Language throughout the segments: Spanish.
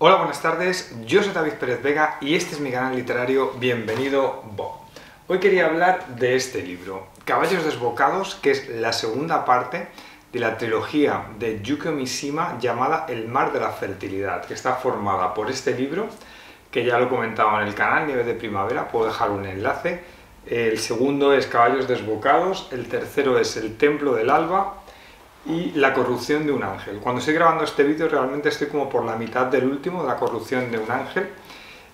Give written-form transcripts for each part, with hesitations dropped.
Hola, buenas tardes, yo soy David Pérez Vega y este es mi canal literario Bienvenido Bo. Hoy quería hablar de este libro, Caballos Desbocados, que es la segunda parte de la trilogía de Yukio Mishima llamada El mar de la fertilidad, que está formada por este libro, que ya lo comentaba en el canal, Nieve de Primavera, puedo dejar un enlace. El segundo es Caballos Desbocados, el tercero es El Templo del Alba y La corrupción de un ángel. Cuando estoy grabando este vídeo realmente estoy como por la mitad del último, de La corrupción de un ángel,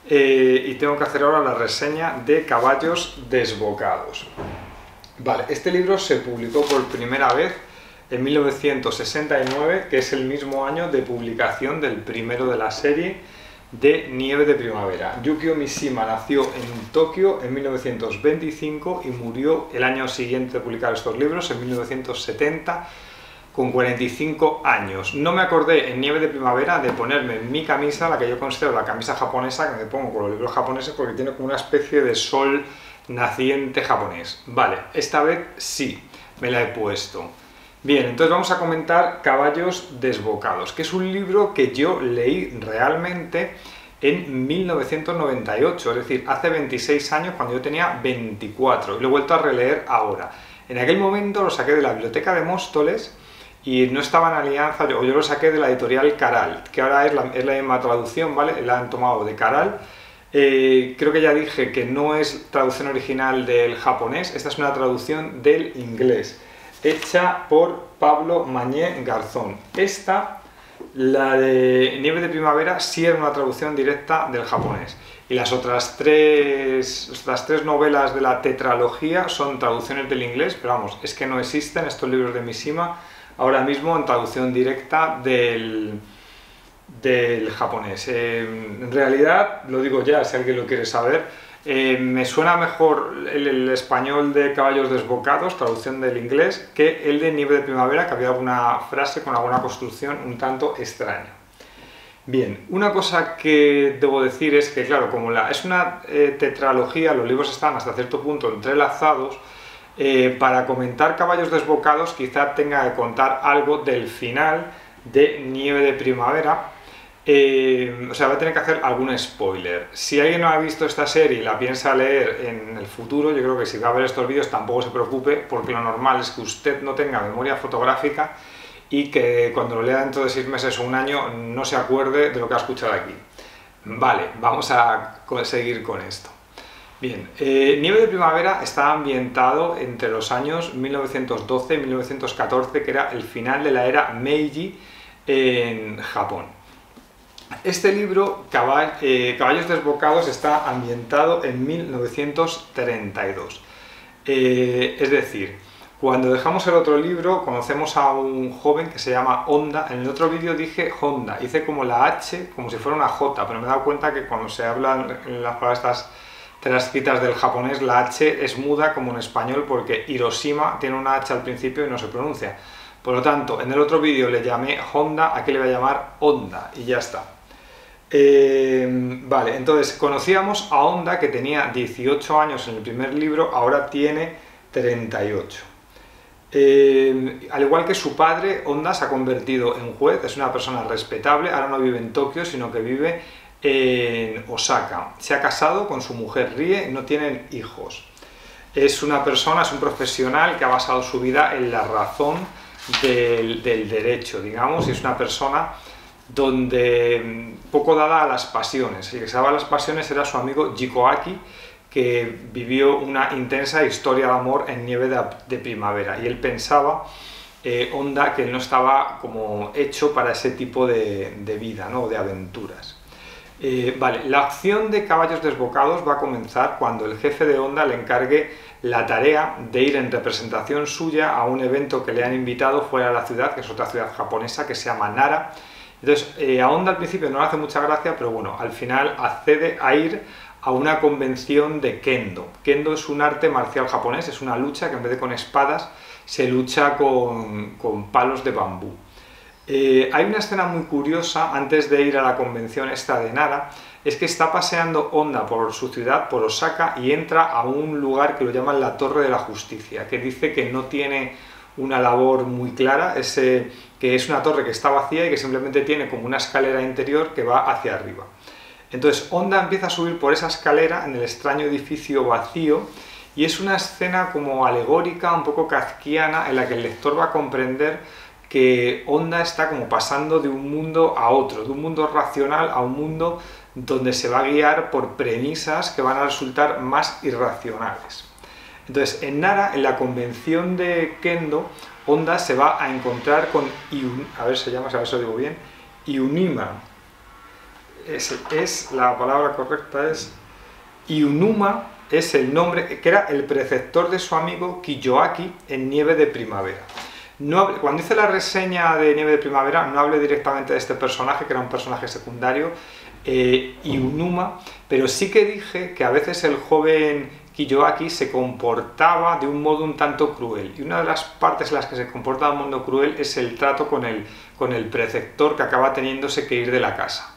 y tengo que hacer ahora la reseña de Caballos Desbocados. Vale, este libro se publicó por primera vez en 1969, que es el mismo año de publicación del primero de la serie de Nieve de Primavera. Yukio Mishima nació en Tokio en 1925 y murió el año siguiente de publicar estos libros, en 1970, con 45 años. No me acordé en Nieve de Primavera de ponerme mi camisa, la que yo considero la camisa japonesa, que me pongo con los libros japoneses porque tiene como una especie de sol naciente japonés. Vale, esta vez sí, me la he puesto. Bien, entonces vamos a comentar Caballos Desbocados, que es un libro que yo leí realmente en 1998, es decir, hace 26 años, cuando yo tenía 24, y lo he vuelto a releer ahora. En aquel momento lo saqué de la biblioteca de Móstoles y no estaba en alianza, yo lo saqué de la editorial Caral, que ahora es la misma traducción, ¿vale? La han tomado de Caral. Creo que ya dije que no es traducción original del japonés, esta es una traducción del inglés, hecha por Pablo Mañé Garzón. Esta, la de Nieve de Primavera, sí era una traducción directa del japonés. Y las otras tres novelas de la tetralogía son traducciones del inglés, pero vamos, es que no existen estos libros de Mishima ahora mismo en traducción directa del japonés. En realidad, lo digo ya, si alguien lo quiere saber, me suena mejor el español de Caballos Desbocados, traducción del inglés, que el de Nieve de Primavera, que había alguna frase con alguna construcción un tanto extraña. Bien, una cosa que debo decir es que, claro, como es una tetralogía, los libros están hasta cierto punto entrelazados. Para comentar Caballos Desbocados quizá tenga que contar algo del final de Nieve de Primavera. O sea, voy a tener que hacer algún spoiler. Si alguien no ha visto esta serie y la piensa leer en el futuro, yo creo que si va a ver estos vídeos tampoco se preocupe, porque lo normal es que usted no tenga memoria fotográfica y que cuando lo lea dentro de 6 meses o un año no se acuerde de lo que ha escuchado aquí. Vale, vamos a seguir con esto. Bien, Nieve de Primavera está ambientado entre los años 1912 y 1914, que era el final de la era Meiji en Japón. Este libro, Caballos Desbocados, está ambientado en 1932. Es decir, cuando dejamos el otro libro, conocemos a un joven que se llama Honda. En el otro vídeo dije Honda, hice como la H, como si fuera una J, pero me he dado cuenta que cuando se hablan en las palabras transcritas del japonés, la H es muda como en español, porque Hiroshima tiene una H al principio y no se pronuncia. Por lo tanto, en el otro vídeo le llamé Honda, aquí le voy a llamar Honda y ya está. Vale, entonces conocíamos a Honda, que tenía 18 años en el primer libro, ahora tiene 38. Al igual que su padre, Honda se ha convertido en juez, es una persona respetable, ahora no vive en Tokio, sino que vive en Osaka. Se ha casado con su mujer Rie y no tienen hijos. Es una persona, es un profesional que ha basado su vida en la razón del derecho, digamos, y es una persona donde poco dada a las pasiones. El que se daba a las pasiones era su amigo Jikoaki, que vivió una intensa historia de amor en Nieve de Primavera, y él pensaba, Honda, que él no estaba como hecho para ese tipo de vida, ¿no? De aventuras. Vale, la acción de Caballos Desbocados va a comenzar cuando el jefe de Honda le encargue la tarea de ir en representación suya a un evento que le han invitado fuera de la ciudad, que es otra ciudad japonesa que se llama Nara. Entonces, a Honda al principio no le hace mucha gracia, pero bueno, al final accede a ir a una convención de Kendo. Kendo es un arte marcial japonés, es una lucha que en vez de con espadas se lucha con palos de bambú. Hay una escena muy curiosa antes de ir a la convención esta de Nara, es que está paseando Honda por su ciudad, por Osaka, y entra a un lugar que lo llaman la Torre de la Justicia, que dice que no tiene una labor muy clara, que es una torre que está vacía y que simplemente tiene como una escalera interior que va hacia arriba. Entonces Honda empieza a subir por esa escalera en el extraño edificio vacío y es una escena como alegórica, un poco kafkiana, en la que el lector va a comprender que Honda está como pasando de un mundo a otro, de un mundo racional a un mundo donde se va a guiar por premisas que van a resultar más irracionales. Entonces, en Nara, en la convención de Kendo, Honda se va a encontrar con a ver si lo digo bien, Iunima. La palabra correcta es Iunuma, es el nombre, que era el preceptor de su amigo Kiyoaki en Nieve de Primavera. Cuando hice la reseña de Nieve de Primavera no hablé directamente de este personaje, que era un personaje secundario, Iunuma, pero sí que dije que a veces el joven Kiyoaki se comportaba de un modo un tanto cruel, y una de las partes en las que se comporta de un modo cruel es el trato con el preceptor, que acaba teniéndose que ir de la casa.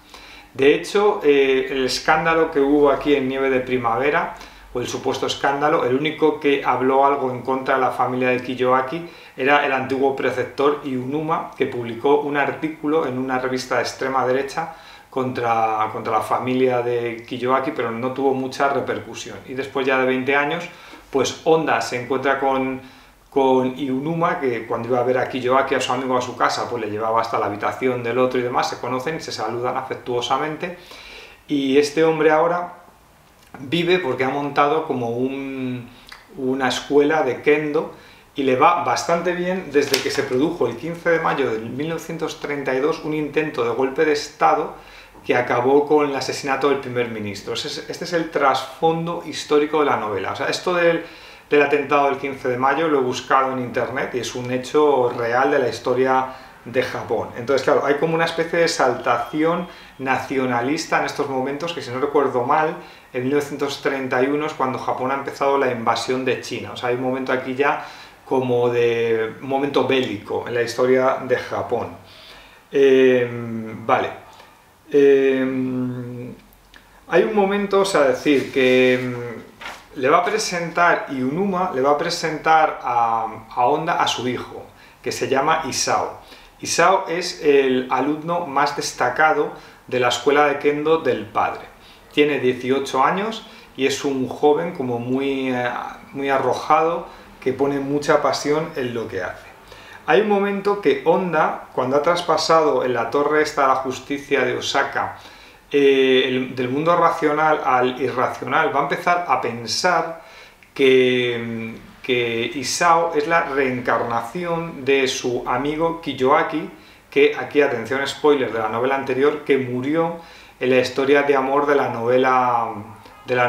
De hecho, el escándalo que hubo aquí en Nieve de Primavera, o el supuesto escándalo, el único que habló algo en contra de la familia de Kiyoaki era el antiguo preceptor Iunuma, que publicó un artículo en una revista de extrema derecha contra la familia de Kiyoaki, pero no tuvo mucha repercusión. Y después ya de 20 años, pues Honda se encuentra con Iunuma, que cuando iba a ver a Kiyoaki, a su amigo, a su casa, pues le llevaba hasta la habitación del otro y demás, se conocen y se saludan afectuosamente. Y este hombre ahora vive porque ha montado como una escuela de Kendo y le va bastante bien desde que se produjo el 15 de mayo de 1932 un intento de golpe de Estado que acabó con el asesinato del primer ministro. Este es el trasfondo histórico de la novela. O sea, esto del atentado del 15 de mayo lo he buscado en internet y es un hecho real de la historia de Japón. Entonces, claro, hay como una especie de exaltación nacionalista en estos momentos, que si no recuerdo mal, en 1931 es cuando Japón ha empezado la invasión de China. O sea, hay un momento aquí ya como de un momento bélico en la historia de Japón. Vale. Hay un momento, o sea, decir que le va a presentar Iunuma, le va a presentar a Honda a su hijo, que se llama Isao. Isao es el alumno más destacado de la escuela de Kendo del padre. Tiene 18 años y es un joven como muy arrojado, que pone mucha pasión en lo que hace. Hay un momento que Honda, cuando ha traspasado en la torre esta de la justicia de Osaka, del mundo racional al irracional, va a empezar a pensar que Isao es la reencarnación de su amigo Kiyoaki, que aquí, atención spoiler de la novela anterior, que murió en la historia de amor de la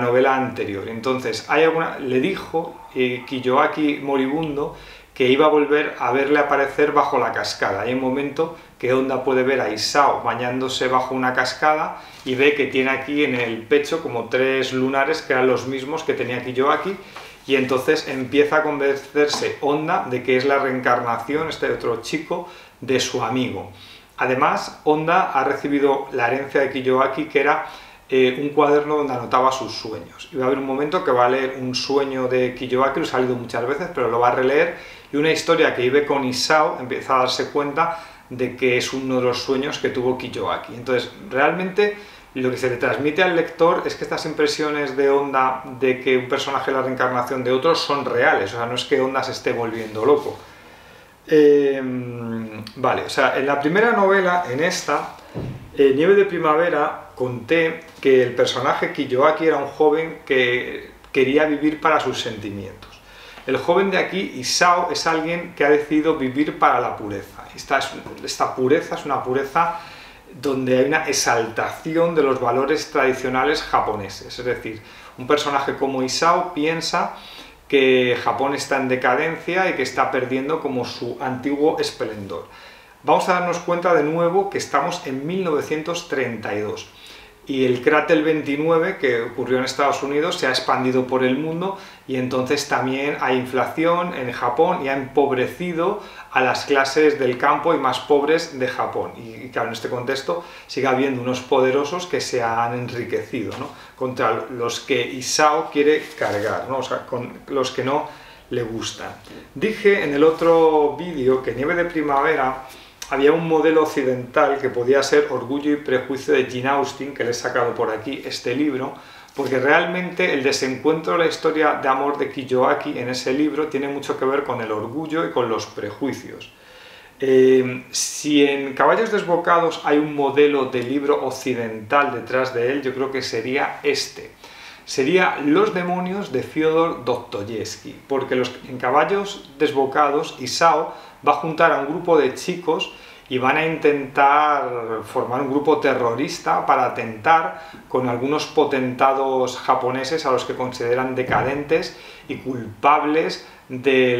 novela anterior. Entonces, le dijo Kiyoaki moribundo que iba a volver a verle aparecer bajo la cascada. Hay un momento que Honda puede ver a Isao bañándose bajo una cascada y ve que tiene aquí en el pecho como 3 lunares que eran los mismos que tenía Kiyoaki, y entonces empieza a convencerse Honda de que es la reencarnación, este otro chico, de su amigo. Además, Honda ha recibido la herencia de Kiyoaki, que era un cuaderno donde anotaba sus sueños. Y va a haber un momento que va a leer un sueño de Kiyoaki, lo ha salido muchas veces, pero lo va a releer, y una historia que vive con Isao empieza a darse cuenta de que es uno de los sueños que tuvo Kiyoaki. Entonces, realmente lo que se le transmite al lector es que estas impresiones de Honda de que un personaje es la reencarnación de otro son reales, o sea, no es que Honda se esté volviendo loco. Vale, o sea, en la primera novela, en esta, Nieve de Primavera, conté que el personaje Kiyoaki era un joven que quería vivir para sus sentimientos. El joven de aquí, Isao, es alguien que ha decidido vivir para la pureza. Esta pureza es una pureza donde hay una exaltación de los valores tradicionales japoneses. Es decir, un personaje como Isao piensa que Japón está en decadencia y que está perdiendo como su antiguo esplendor. Vamos a darnos cuenta de nuevo que estamos en 1932 y el cráter 29 que ocurrió en Estados Unidos se ha expandido por el mundo, y entonces también hay inflación en Japón y ha empobrecido a las clases del campo y más pobres de Japón. Y claro, en este contexto sigue habiendo unos poderosos que se han enriquecido, ¿no?, contra los que Isao quiere cargar, ¿no?, o sea, con los que no le gustan. Dije en el otro vídeo que Nieve de Primavera había un modelo occidental que podía ser Orgullo y Prejuicio de Jane Austen, que le he sacado por aquí este libro, porque realmente el desencuentro de la historia de amor de Kiyoaki en ese libro tiene mucho que ver con el orgullo y con los prejuicios. Si en Caballos Desbocados hay un modelo de libro occidental detrás de él, yo creo que sería este. Sería Los demonios de Fyodor Dostoyevsky, porque en Caballos Desbocados Isao va a juntar a un grupo de chicos y van a intentar formar un grupo terrorista para atentar con algunos potentados japoneses a los que consideran decadentes y culpables de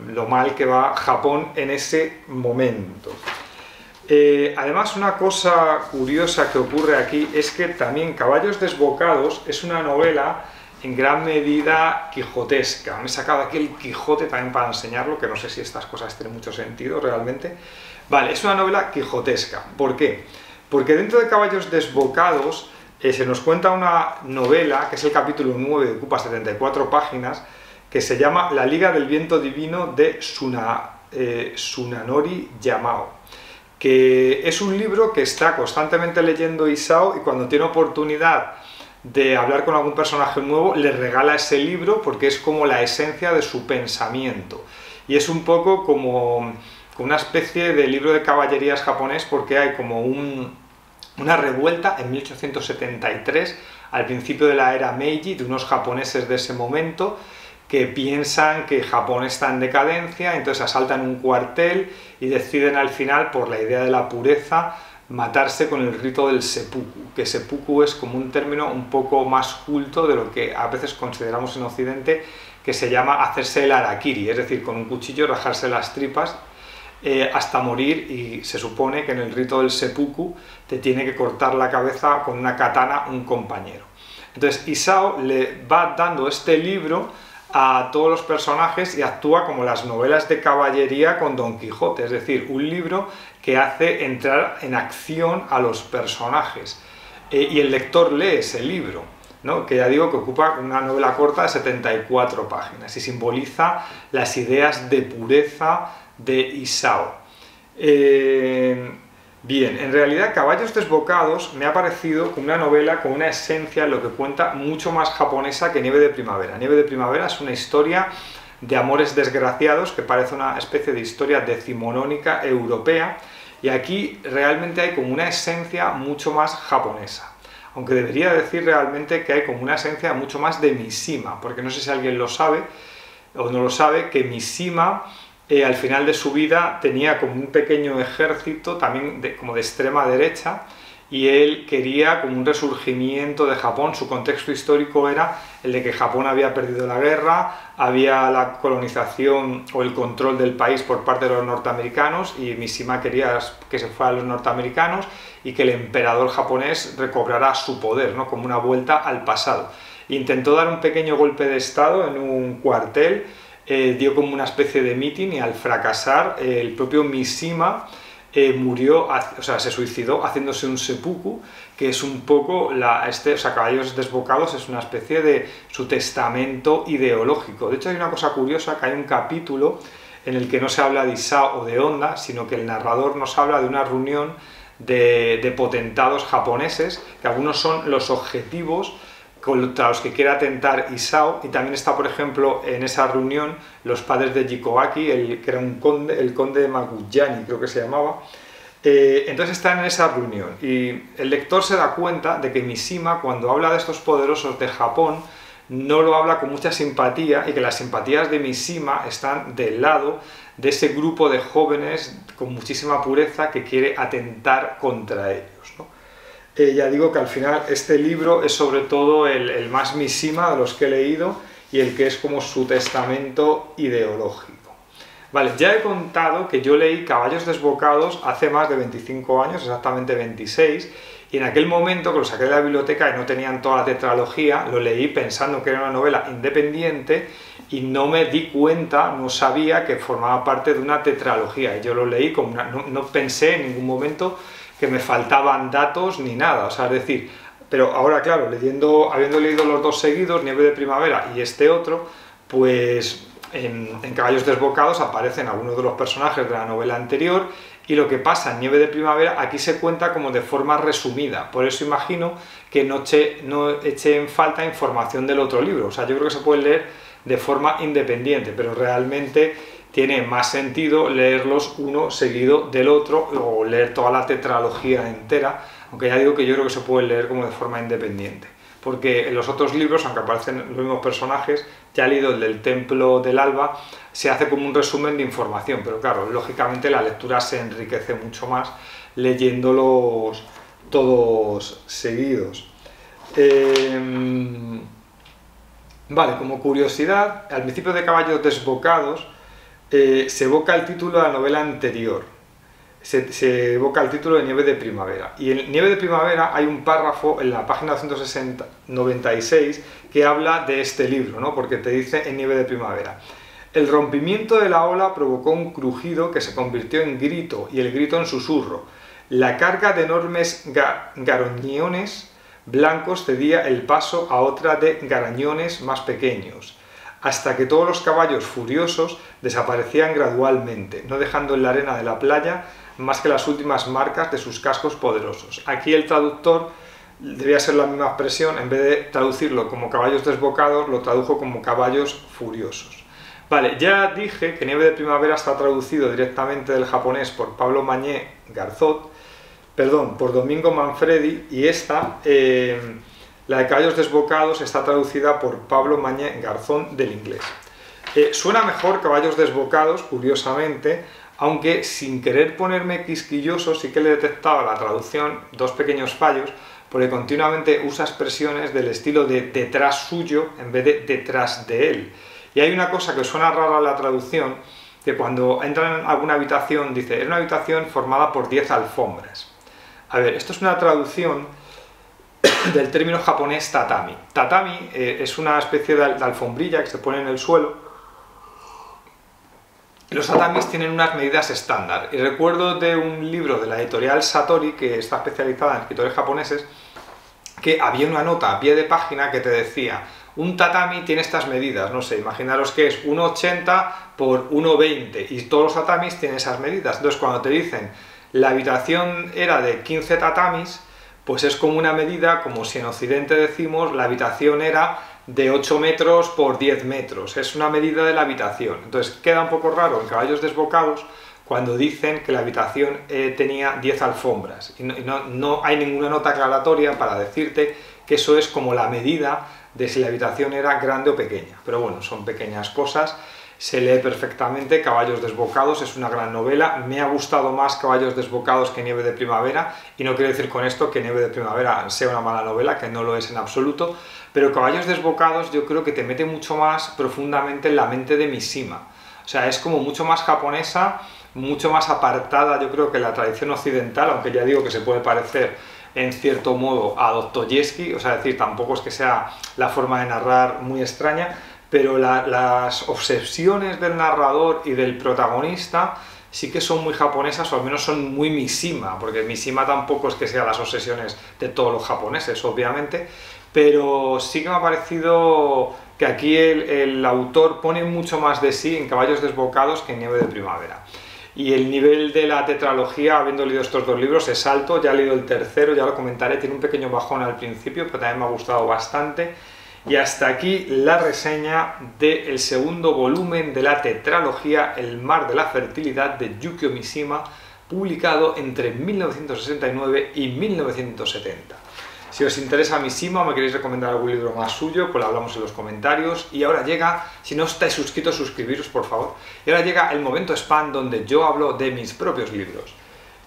lo mal que va Japón en ese momento. Además, una cosa curiosa que ocurre aquí es que también Caballos Desbocados es una novela en gran medida quijotesca. Me he sacado aquí el Quijote también para enseñarlo, que no sé si estas cosas tienen mucho sentido realmente. Vale, es una novela quijotesca. ¿Por qué? Porque dentro de Caballos Desbocados se nos cuenta una novela, que es el capítulo 9, que ocupa 74 páginas, que se llama La Liga del Viento Divino de Tsunanori Yamao, que es un libro que está constantemente leyendo Isao y cuando tiene oportunidad de hablar con algún personaje nuevo le regala ese libro porque es como la esencia de su pensamiento y es un poco como una especie de libro de caballerías japonés porque hay como una revuelta en 1873 al principio de la era Meiji de unos japoneses de ese momento que piensan que Japón está en decadencia, entonces asaltan un cuartel y deciden al final, por la idea de la pureza, matarse con el rito del seppuku, que seppuku es como un término un poco más culto de lo que a veces consideramos en Occidente, que se llama hacerse el harakiri, es decir, con un cuchillo rajarse las tripas hasta morir, y se supone que en el rito del seppuku te tiene que cortar la cabeza con una katana un compañero. Entonces Isao le va dando este libro a todos los personajes y actúa como las novelas de caballería con Don Quijote, es decir, un libro que hace entrar en acción a los personajes y el lector lee ese libro, ¿no? Que ya digo que ocupa una novela corta de 74 páginas y simboliza las ideas de pureza de Isao. Bien, en realidad Caballos Desbocados me ha parecido como una novela con una esencia en lo que cuenta mucho más japonesa que Nieve de Primavera. Nieve de Primavera es una historia de amores desgraciados que parece una especie de historia decimonónica europea y aquí realmente hay como una esencia mucho más japonesa. Aunque debería decir realmente que hay como una esencia mucho más de Mishima, porque no sé si alguien lo sabe o no lo sabe, que Mishima al final de su vida tenía como un pequeño ejército también como de extrema derecha y él quería como un resurgimiento de Japón. Su contexto histórico era el de que Japón había perdido la guerra, había la colonización o el control del país por parte de los norteamericanos y Mishima quería que se fueran los norteamericanos y que el emperador japonés recobrara su poder, ¿no? Como una vuelta al pasado. Intentó dar un pequeño golpe de estado en un cuartel, dio como una especie de mitin y al fracasar el propio Mishima murió, o sea, se suicidó haciéndose un seppuku, que es un poco, o sea, Caballos Desbocados es una especie de su testamento ideológico. De hecho hay una cosa curiosa, que hay un capítulo en el que no se habla de Isao o de Honda, sino que el narrador nos habla de una reunión de potentados japoneses, que algunos son los objetivos contra los que quiere atentar Isao, y también está, por ejemplo, en esa reunión los padres de Jikoaki, que era un conde, el conde de Maguyani, creo que se llamaba. Entonces están en esa reunión y el lector se da cuenta de que Mishima, cuando habla de estos poderosos de Japón, no lo habla con mucha simpatía y que las simpatías de Mishima están del lado de ese grupo de jóvenes con muchísima pureza que quiere atentar contra ellos, ¿no? Ya digo que al final este libro es sobre todo el más Mishima de los que he leído y el que es como su testamento ideológico. Vale, ya he contado que yo leí Caballos Desbocados hace más de 25 años, exactamente 26, y en aquel momento que lo saqué de la biblioteca y no tenían toda la tetralogía, lo leí pensando que era una novela independiente y no me di cuenta, no sabía que formaba parte de una tetralogía, y yo lo leí como no pensé en ningún momento que me faltaban datos ni nada, o sea, es decir, pero ahora, claro, habiendo leído los dos seguidos, Nieve de Primavera y este otro, pues en Caballos Desbocados aparecen algunos de los personajes de la novela anterior, y lo que pasa en Nieve de Primavera aquí se cuenta como de forma resumida. Por eso imagino que no eché en falta información del otro libro. O sea, yo creo que se puede leer de forma independiente, pero realmente tiene más sentido leerlos uno seguido del otro o leer toda la tetralogía entera, aunque ya digo que yo creo que se puede leer como de forma independiente. Porque en los otros libros, aunque aparecen los mismos personajes, ya he leído el del Templo del Alba, se hace como un resumen de información, pero claro, lógicamente la lectura se enriquece mucho más leyéndolos todos seguidos. Vale, como curiosidad, al principio de Caballos Desbocados se evoca el título de la novela anterior, se evoca el título de Nieve de Primavera, y en Nieve de Primavera hay un párrafo en la página 296 que habla de este libro, ¿no? Porque te dice en Nieve de Primavera: el rompimiento de la ola provocó un crujido que se convirtió en grito y el grito en susurro. La carga de enormes garañones blancos cedía el paso a otra de garañones más pequeños, hasta que todos los caballos furiosos desaparecían gradualmente, no dejando en la arena de la playa más que las últimas marcas de sus cascos poderosos. Aquí el traductor debía ser la misma expresión, en vez de traducirlo como caballos desbocados, lo tradujo como caballos furiosos. Vale, ya dije que Nieve de Primavera está traducido directamente del japonés por Pablo Mañé Garzón, por Domingo Manfredi, y esta, la de Caballos Desbocados, está traducida por Pablo Mañé Garzón del inglés. Suena mejor Caballos Desbocados, curiosamente, aunque sin querer ponerme quisquilloso sí que le detectaba a la traducción dos pequeños fallos, porque continuamente usa expresiones del estilo de detrás suyo en vez de detrás de él. Y hay una cosa que suena rara en la traducción, que cuando entra en alguna habitación dice: es una habitación formada por 10 alfombras. A ver, esto es una traducción del término japonés tatami. Tatami es una especie de alfombrilla que se pone en el suelo. Los tatamis tienen unas medidas estándar, y recuerdo de un libro de la editorial Satori, que está especializada en escritores japoneses, que había una nota a pie de página que te decía: un tatami tiene estas medidas, no sé, imaginaros que es 1,80 por 1,20, y todos los tatamis tienen esas medidas. Entonces cuando te dicen la habitación era de 15 tatamis, pues es como una medida, como si en Occidente decimos la habitación era de 8 metros por 10 metros, es una medida de la habitación. Entonces queda un poco raro en Caballos Desbocados cuando dicen que la habitación tenía 10 alfombras, y no hay ninguna nota aclaratoria para decirte que eso es como la medida de si la habitación era grande o pequeña. Pero bueno, son pequeñas cosas, se lee perfectamente. Caballos Desbocados es una gran novela, me ha gustado más Caballos Desbocados que Nieve de Primavera, y no quiero decir con esto que Nieve de Primavera sea una mala novela, que no lo es en absoluto, pero Caballos Desbocados yo creo que te mete mucho más profundamente en la mente de Mishima. O sea, es como mucho más japonesa, mucho más apartada, yo creo, que la tradición occidental, aunque ya digo que se puede parecer en cierto modo a Dostoyevsky, o sea, es decir, tampoco es que sea la forma de narrar muy extraña, pero las obsesiones del narrador y del protagonista sí que son muy japonesas, o al menos son muy Mishima, porque Mishima tampoco es que sean las obsesiones de todos los japoneses, obviamente, pero sí que me ha parecido que aquí el autor pone mucho más de sí en Caballos Desbocados que en Nieve de Primavera. Y el nivel de la tetralogía, habiendo leído estos dos libros, es alto. Ya he leído el tercero, ya lo comentaré, tiene un pequeño bajón al principio, pero también me ha gustado bastante. Y hasta aquí la reseña del segundo volumen de la tetralogía El mar de la fertilidad de Yukio Mishima, publicado entre 1969 y 1970. Si os interesa Mishima o me queréis recomendar algún libro más suyo, pues lo hablamos en los comentarios. Y ahora llega, si no estáis suscritos, suscribiros por favor. Y ahora llega el momento spam, donde yo hablo de mis propios libros.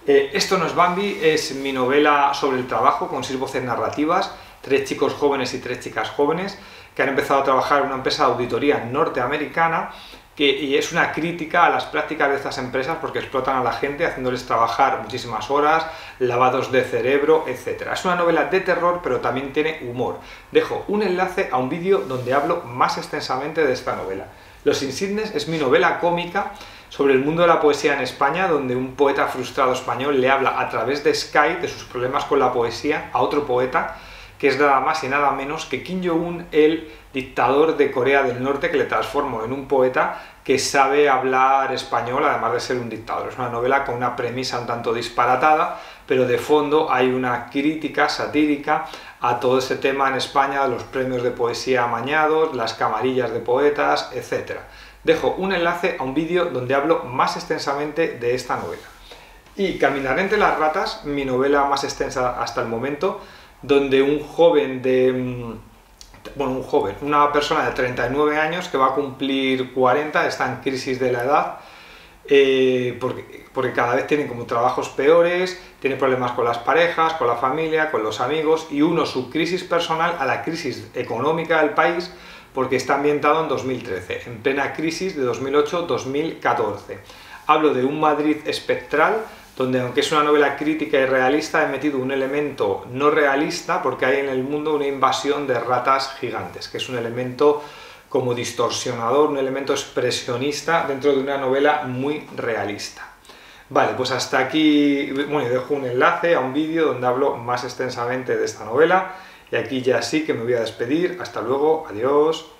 Esto no es Bambi, es mi novela sobre el trabajo, con 6 voces narrativas, 3 chicos jóvenes y 3 chicas jóvenes, que han empezado a trabajar en una empresa de auditoría norteamericana, y es una crítica a las prácticas de estas empresas, porque explotan a la gente haciéndoles trabajar muchísimas horas, lavados de cerebro, etc. Es una novela de terror, pero también tiene humor. Dejo un enlace a un vídeo donde hablo más extensamente de esta novela. Los Insignes es mi novela cómica sobre el mundo de la poesía en España, donde un poeta frustrado español le habla a través de Skype de sus problemas con la poesía a otro poeta que es nada más y nada menos que Kim Jong-un, el dictador de Corea del Norte, que le transformó en un poeta que sabe hablar español, además de ser un dictador. Es una novela con una premisa un tanto disparatada, pero de fondo hay una crítica satírica a todo ese tema en España, los premios de poesía amañados, las camarillas de poetas, etc. Dejo un enlace a un vídeo donde hablo más extensamente de esta novela. Y Caminaré entre las ratas, mi novela más extensa hasta el momento, donde una persona de 39 años que va a cumplir 40, está en crisis de la edad, porque cada vez tienen como trabajos peores, tiene problemas con las parejas, con la familia, con los amigos, y uno su crisis personal a la crisis económica del país, porque está ambientado en 2013, en plena crisis de 2008-2014. Hablo de un Madrid espectral, donde aunque es una novela crítica y realista, he metido un elemento no realista porque hay en el mundo una invasión de ratas gigantes, que es un elemento como distorsionador, un elemento expresionista dentro de una novela muy realista. Vale, pues hasta aquí, bueno, dejo un enlace a un vídeo donde hablo más extensamente de esta novela, y aquí ya sí que me voy a despedir. Hasta luego, adiós.